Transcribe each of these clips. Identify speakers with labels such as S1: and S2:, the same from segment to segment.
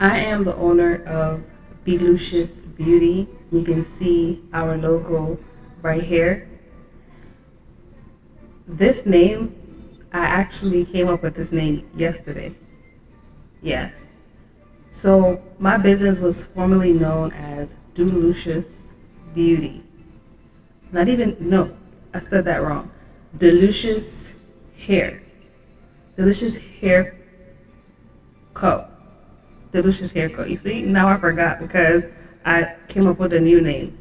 S1: I am the owner of Belucious Beauty. You can see our logo right here. This name, I actually came up with this name yesterday. Yeah. So my business was formerly known as Delucious Beauty. Not even, no, I said that wrong. Delicious Hair. Delicious Hair Co. Delicious Hair Co. You see, now I forgot because I came up with a new name.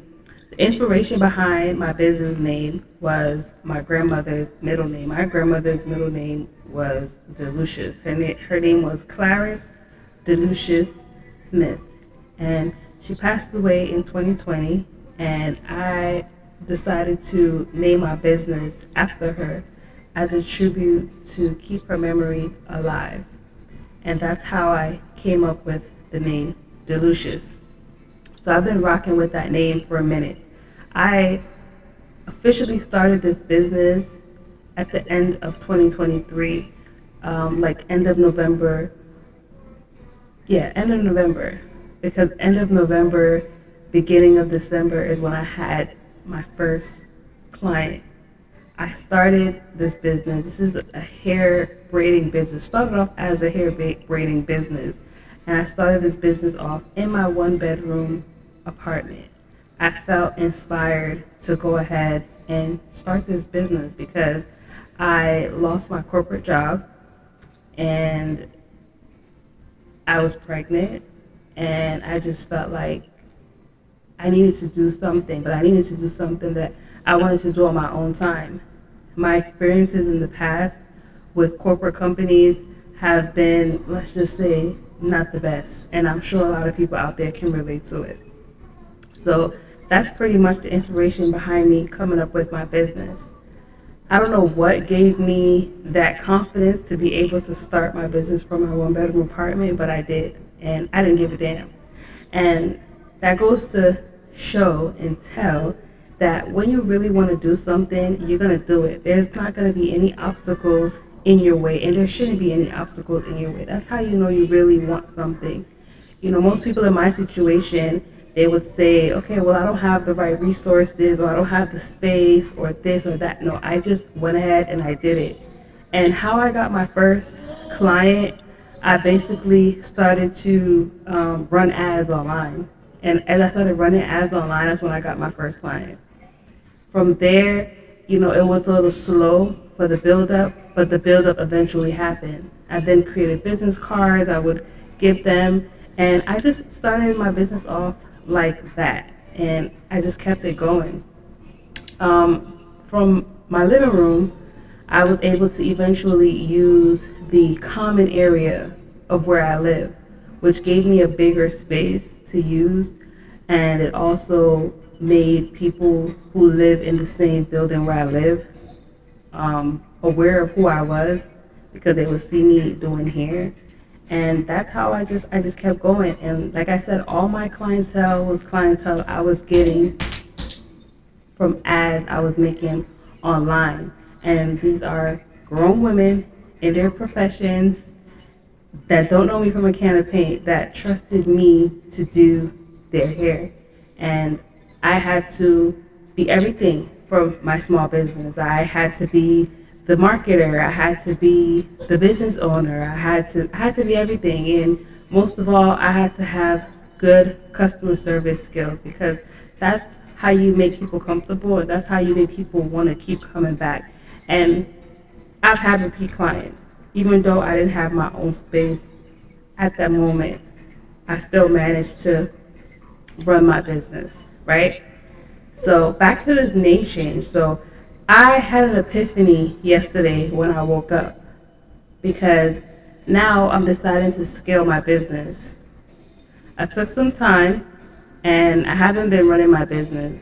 S1: The inspiration behind my business name was my grandmother's middle name. My grandmother's middle name was Delucious. Her name was Clarice Delucious Smith. And she passed away in 2020. And I decided to name my business after her as a tribute to keep her memory alive. And that's how I came up with the name Delucious. So I've been rocking with that name for a minute. I officially started this business at the end of 2023, like end of November. Yeah, end of November. Because end of November, beginning of December is when I had my first client. I started this business. This is a hair braiding business. Started off as a hair braiding business. And I started this business off in my one bedroom apartment. I felt inspired to go ahead and start this business because I lost my corporate job and I was pregnant and I just felt like I needed to do something, but I needed to do something that I wanted to do on my own time. My experiences in the past with corporate companies have been, let's just say, not the best. And I'm sure a lot of people out there can relate to it. So that's pretty much the inspiration behind me coming up with my business. I don't know what gave me that confidence to be able to start my business from my one bedroom apartment, but I did. And I didn't give a damn. And that goes to show and tell that when you really want to do something, you're going to do it. There's not going to be any obstacles in your way, and there shouldn't be any obstacles in your way. That's how you know you really want something. You know, most people in my situation, they would say, okay, well, I don't have the right resources, or I don't have the space, or this or that. No, I just went ahead and I did it. And how I got my first client, I basically started to run ads online. And as I started running ads online, that's when I got my first client. From there, you know, it was a little slow for the build up, but the build up eventually happened. I then created business cards, I would give them, and I just started my business off like that. And I just kept it going. From my living room, I was able to eventually use the common area of where I live, which gave me a bigger space to use, and it also made people who live in the same building where I live aware of who I was because they would see me doing hair. And that's how I just kept going. And like I said, all my clientele was clientele I was getting from ads I was making online. And these are grown women in their professions that don't know me from a can of paint that trusted me to do their hair. And I had to be everything for my small business. I had to be the marketer, I had to be the business owner, I had to be everything. And most of all, I had to have good customer service skills because that's how you make people comfortable and that's how you make people want to keep coming back. And I've had repeat clients. Even though I didn't have my own space at that moment, I still managed to run my business, right? So back to this name change. So I had an epiphany yesterday when I woke up because now I'm deciding to scale my business. I took some time and I haven't been running my business,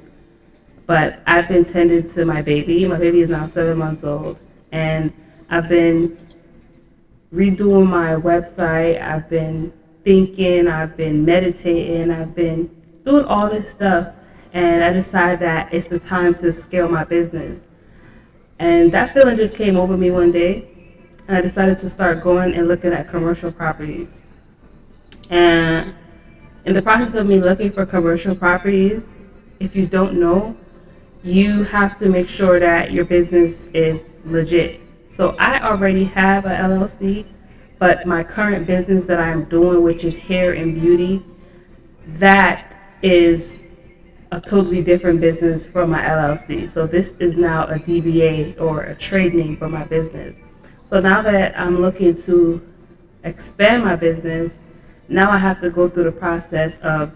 S1: but I've been tending to my baby. My baby is now 7 months old, and I've been redoing my website. I've been thinking, I've been meditating, I've been doing all this stuff. And I decided that it's the time to scale my business. And that feeling just came over me one day. And I decided to start going and looking at commercial properties. And in the process of me looking for commercial properties, if you don't know, you have to make sure that your business is legit. So I already have a LLC, but my current business that I'm doing, which is hair and beauty, that is a totally different business from my LLC. So this is now a DBA or a trade name for my business. So now that I'm looking to expand my business, now I have to go through the process of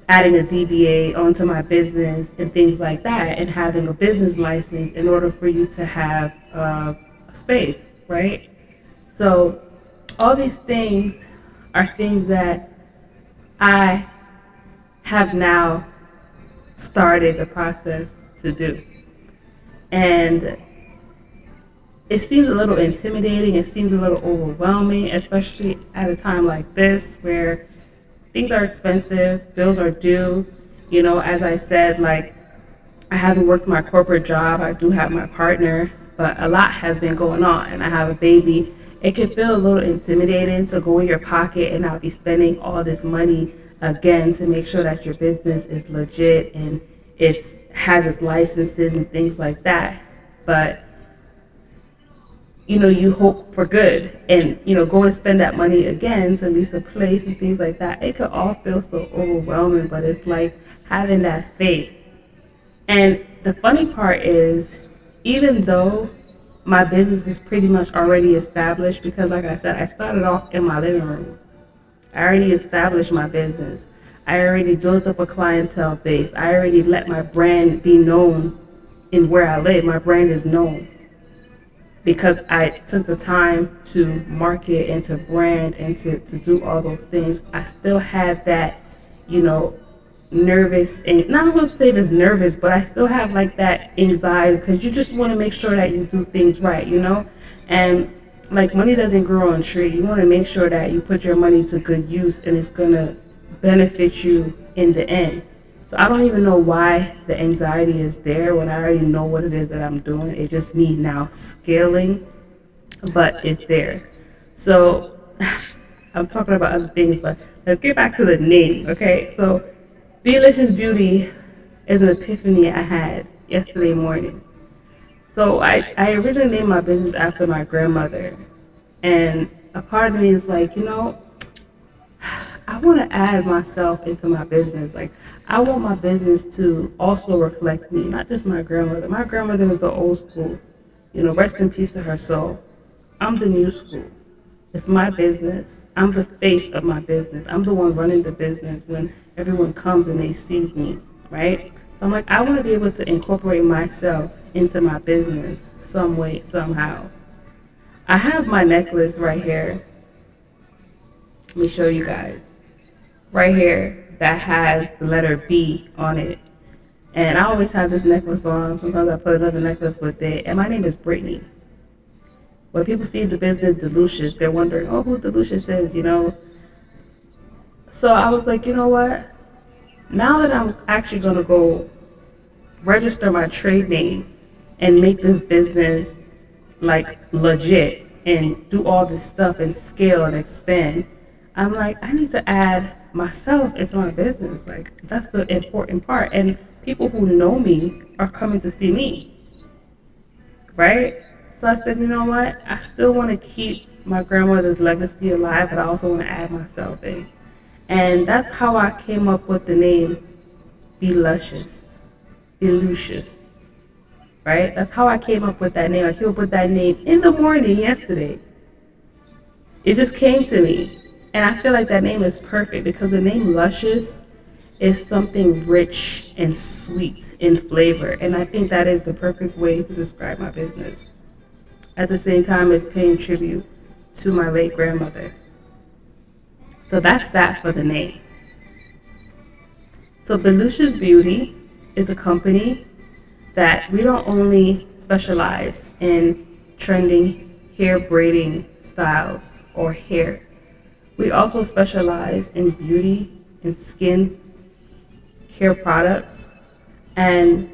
S1: adding a DBA onto my business and things like that, and having a business license in order for you to have a space, right? So all these things are things that I have now started the process to do. And it seems a little intimidating, it seems a little overwhelming, especially at a time like this where things are expensive, bills are due. You know, as I said, like, I haven't worked my corporate job. I do have my partner, but a lot has been going on, and I have a baby. It can feel a little intimidating to go in your pocket and not be spending all this money again to make sure that your business is legit and it has its licenses and things like that. But you hope for good, and go and spend that money again to lease a place and things like that. It could all feel so overwhelming, but it's like having that faith. And the funny part is, even though my business is pretty much already established, because like I said, I started off in my living room. I already established my business. I already built up a clientele base. I already let my brand be known in where I live. My brand is known because I took the time to market and to brand and to do all those things. I still have that, you know, nervous, and not going to say it's nervous, but I still have like that anxiety because you just want to make sure that you do things right. And like, money doesn't grow on a tree. You want to make sure that you put your money to good use and it's going to benefit you in the end. So I don't even know why the anxiety is there when I already know what it is that I'm doing. It just me now scaling, but it's there. So I'm talking about other things, but let's get back to the name, okay? So Delicious Beauty is an epiphany I had yesterday morning. So I originally named my business after my grandmother. And a part of me is like, I want to add myself into my business. Like, I want my business to also reflect me, not just my grandmother. My grandmother was the old school. Rest in peace to her soul. I'm the new school. It's my business. I'm the face of my business. I'm the one running the business when everyone comes and they see me, right? So I'm like, I want to be able to incorporate myself into my business some way, somehow. I have my necklace right here. Let me show you guys. Right here, that has the letter B on it. And I always have this necklace on. Sometimes I put another necklace with it. And my name is Brittany. When people see the business Delucious, they're wondering, oh, who Delucious is. So I was like, you know what? Now that I'm actually going to go register my trade name and make this business like legit and do all this stuff and scale and expand, I'm like, I need to add myself into my business. Like, that's the important part. And people who know me are coming to see me, right? So I said, you know what? I still want to keep my grandmother's legacy alive, but I also want to add myself in. And that's how I came up with the name Be Luscious, Be Lucious, right? That's how I came up with that name. I came up with that name in the morning yesterday. It just came to me. And I feel like that name is perfect because the name Luscious is something rich and sweet in flavor. And I think that is the perfect way to describe my business. At the same time, it's paying tribute to my late grandmother. So that's that for the name. So Delicious Beauty is a company that we don't only specialize in trending hair braiding styles or hair. We also specialize in beauty and skin care products, and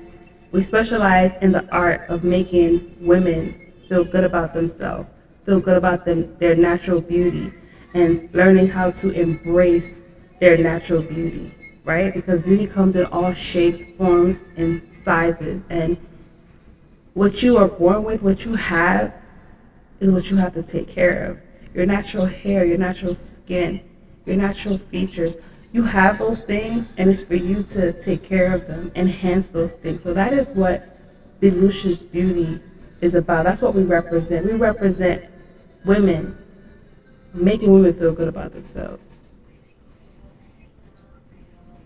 S1: we specialize in the art of making women feel good about themselves, feel good about their natural beauty, and learning how to embrace their natural beauty, right? Because beauty comes in all shapes, forms, and sizes. And what you are born with, what you have, is what you have to take care of. Your natural hair, your natural skin, your natural features. You have those things, and it's for you to take care of them, enhance those things. So that is what Belushi's beauty is about. That's what we represent. We represent women, making women feel good about themselves.